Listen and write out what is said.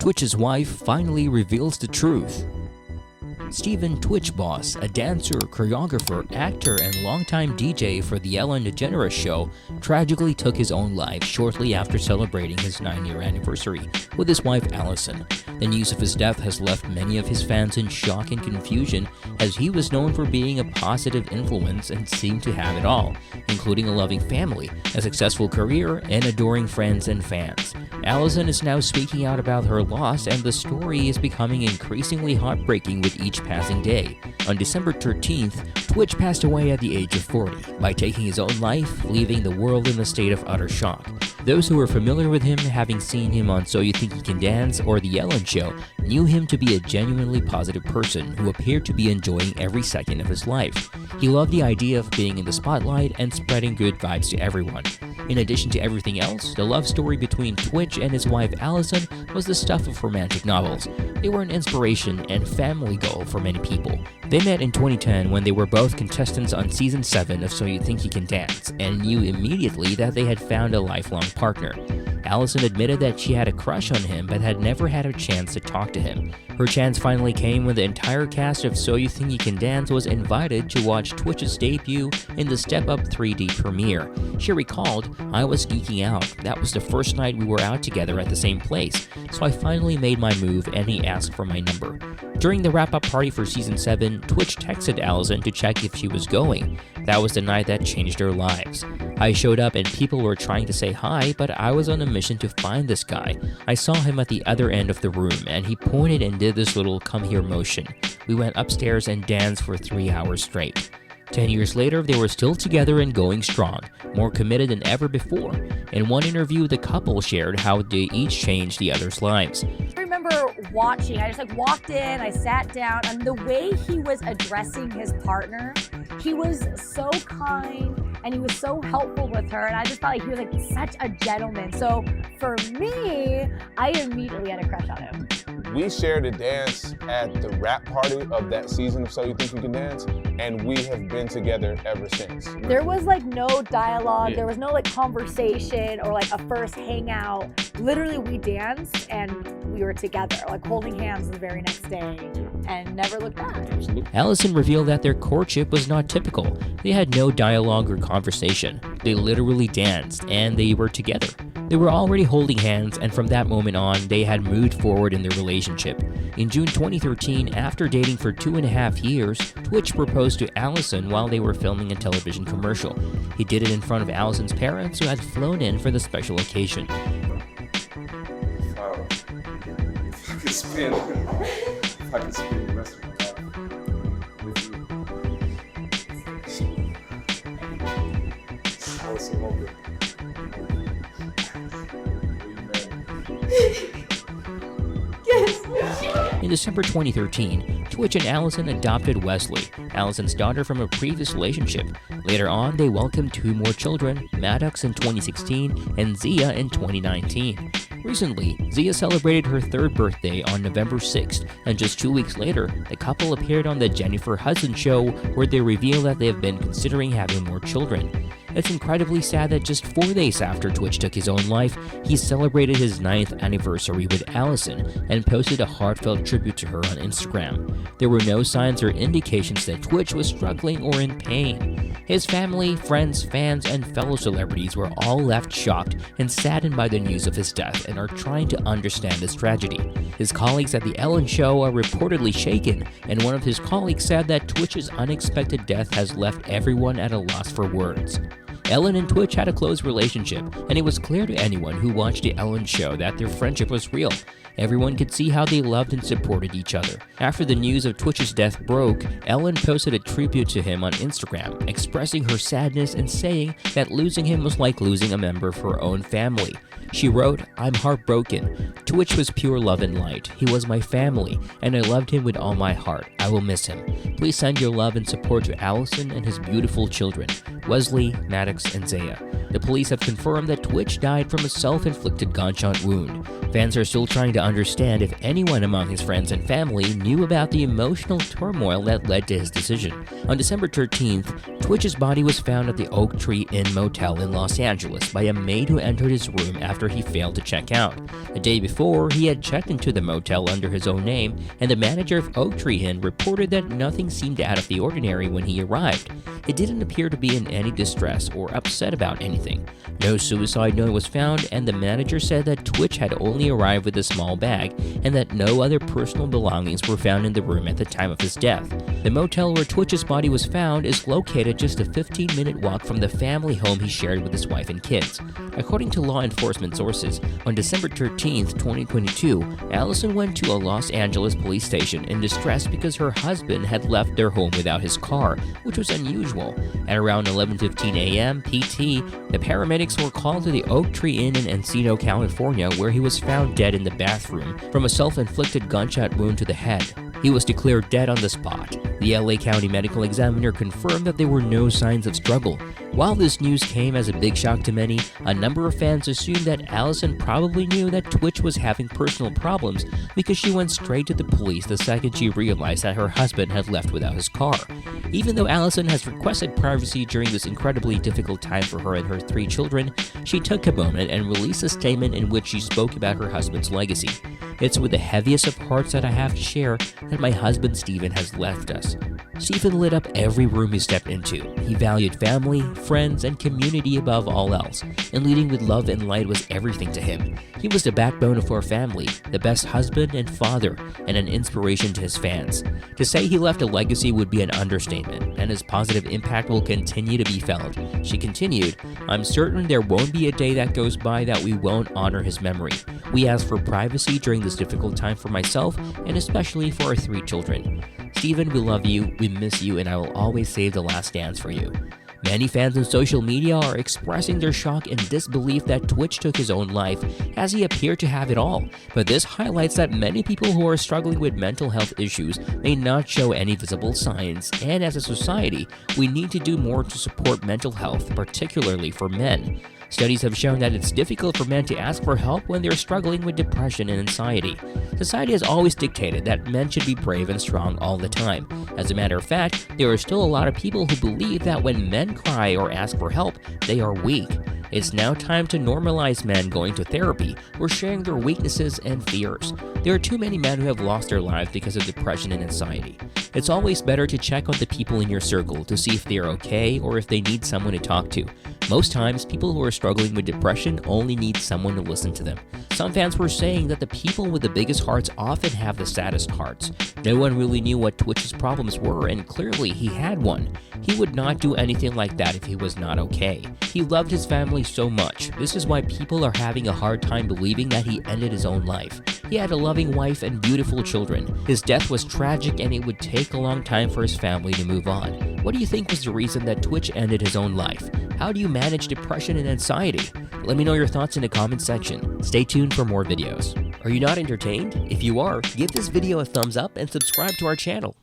Twitch's wife finally reveals the truth. Steven Twitch Boss, a dancer, choreographer, actor, and longtime DJ for the Ellen DeGeneres Show, tragically took his own life shortly after celebrating his 9-year anniversary with his wife Allison. The news of his death has left many of his fans in shock and confusion, as he was known for being a positive influence and seemed to have it all, including a loving family, a successful career, and adoring friends and fans. Allison is now speaking out about her loss, and the story is becoming increasingly heartbreaking with each passing day. On December 13th, Twitch passed away at the age of 40 by taking his own life, leaving the world in a state of utter shock. Those who were familiar with him, having seen him on So You Think You Can Dance or The Ellen Show, knew him to be a genuinely positive person who appeared to be enjoying every second of his life. He loved the idea of being in the spotlight and spreading good vibes to everyone. In addition to everything else, the love story between Twitch and his wife Allison was the stuff of romantic novels. They were an inspiration and family goal for many people. They met in 2010 when they were both contestants on Season 7 of So You Think You Can Dance, and knew immediately that they had found a lifelong partner. Allison admitted that she had a crush on him but had never had a chance to talk to him. Her chance finally came when the entire cast of So You Think You Can Dance was invited to watch Twitch's debut in the Step Up 3D premiere. She recalled, "I was geeking out. That was the first night we were out together at the same place, so I finally made my move and he asked for my number." During the wrap-up party for Season 7, Twitch texted Allison to check if she was going. That was the night that changed their lives. "I showed up and people were trying to say hi, but I was on a mission to find this guy. I saw him at the other end of the room and he pointed and did this little come here motion. We went upstairs and danced for 3 hours straight." 10 years later, they were still together and going strong, more committed than ever before. In one interview, the couple shared how they each changed the other's lives. I remember watching, I just walked in, I sat down, and the way he was addressing his partner, he was so kind and he was so helpful with her, and I just felt like he was such a gentleman. So for me, I immediately had a crush on him. We shared a dance at the wrap party of that season of So You Think You Can Dance, and we have been together ever since. There was no dialogue, there was no conversation or a first hangout. Literally we danced and we were together, holding hands the very next day and never looked back. Allison revealed that their courtship was not typical. They had no dialogue or conversation. They literally danced and they were together. They were already holding hands, and from that moment on, they had moved forward in their relationship. In June 2013, after dating for 2.5 years, Twitch proposed to Allison while they were filming a television commercial. He did it in front of Allison's parents, who had flown in for the special occasion. Wow. If I could spend the rest of my life with you. Allison Logan. In December 2013, Twitch and Allison adopted Wesley, Allison's daughter from a previous relationship. Later on, they welcomed 2 more children, Maddox in 2016 and Zia in 2019. Recently, Zia celebrated her 3rd birthday on November 6th, and just 2 weeks later, the couple appeared on the Jennifer Hudson Show, where they revealed that they have been considering having more children. It's incredibly sad that just 4 days after Twitch took his own life, he celebrated his 9th anniversary with Allison and posted a heartfelt tribute to her on Instagram. There were no signs or indications that Twitch was struggling or in pain. His family, friends, fans, and fellow celebrities were all left shocked and saddened by the news of his death and are trying to understand this tragedy. His colleagues at The Ellen Show are reportedly shaken, and one of his colleagues said that Twitch's unexpected death has left everyone at a loss for words. Ellen and Twitch had a close relationship, and it was clear to anyone who watched The Ellen Show that their friendship was real. Everyone could see how they loved and supported each other. After the news of Twitch's death broke, Ellen posted a tribute to him on Instagram, expressing her sadness and saying that losing him was like losing a member of her own family. She wrote, "I'm heartbroken. Twitch was pure love and light. He was my family, and I loved him with all my heart. I will miss him. Please send your love and support to Allison and his beautiful children, Wesley, Maddox, and Zaya." The police have confirmed that Twitch died from a self-inflicted gunshot wound. Fans are still trying to understand if anyone among his friends and family knew about the emotional turmoil that led to his decision. On December 13th, Twitch's body was found at the Oak Tree Inn Motel in Los Angeles by a maid who entered his room after after he failed to check out. The day before, he had checked into the motel under his own name, and the manager of Oak Tree Inn reported that nothing seemed out of the ordinary when he arrived. He didn't appear to be in any distress or upset about anything. No suicide note was found, and the manager said that Twitch had only arrived with a small bag and that no other personal belongings were found in the room at the time of his death. The motel where Twitch's body was found is located just a 15-minute walk from the family home he shared with his wife and kids. According to law enforcement sources, on December 13, 2022, Allison went to a Los Angeles police station in distress because her husband had left their home without his car, which was unusual. At around 11:15 a.m. PT, the paramedics were called to the Oak Tree Inn in Encino, California, where he was found dead in the bathroom from a self-inflicted gunshot wound to the head. He was declared dead on the spot. The LA County Medical Examiner confirmed that there were no signs of struggle. While this news came as a big shock to many, a number of fans assumed that Allison probably knew that Twitch was having personal problems because she went straight to the police the second she realized that her husband had left without his car. Even though Allison has requested privacy during this incredibly difficult time for her and her 3 children, she took a moment and released a statement in which she spoke about her husband's legacy. "It's with the heaviest of hearts that I have to share that my husband Steven has left us. Steven lit up every room he stepped into. He valued family, friends, and community above all else, and leading with love and light was everything to him. He was the backbone of our family, the best husband and father, and an inspiration to his fans. To say he left a legacy would be an understatement, and his positive impact will continue to be felt." She continued, "I'm certain there won't be a day that goes by that we won't honor his memory. We ask for privacy during this difficult time for myself, and especially for our 3 children. Steven, we love you, we miss you, and I will always save the last dance for you." Many fans on social media are expressing their shock and disbelief that Twitch took his own life, as he appeared to have it all. But this highlights that many people who are struggling with mental health issues may not show any visible signs, and as a society, we need to do more to support mental health, particularly for men. Studies have shown that it's difficult for men to ask for help when they're struggling with depression and anxiety. Society has always dictated that men should be brave and strong all the time. As a matter of fact, there are still a lot of people who believe that when men cry or ask for help, they are weak. It's now time to normalize men going to therapy or sharing their weaknesses and fears. There are too many men who have lost their lives because of depression and anxiety. It's always better to check on the people in your circle to see if they're okay or if they need someone to talk to. Most times, people who are struggling with depression only need someone to listen to them. Some fans were saying that the people with the biggest hearts often have the saddest hearts. No one really knew what Twitch's problems were, and clearly he had one. He would not do anything like that if he was not okay. He loved his family so much. This is why people are having a hard time believing that he ended his own life. He had a loving wife and beautiful children. His death was tragic, and it would take a long time for his family to move on. What do you think was the reason that Twitch ended his own life? How do you manage depression and anxiety? Let me know your thoughts in the comment section. Stay tuned for more videos. Are you not entertained? If you are, give this video a thumbs up and subscribe to our channel.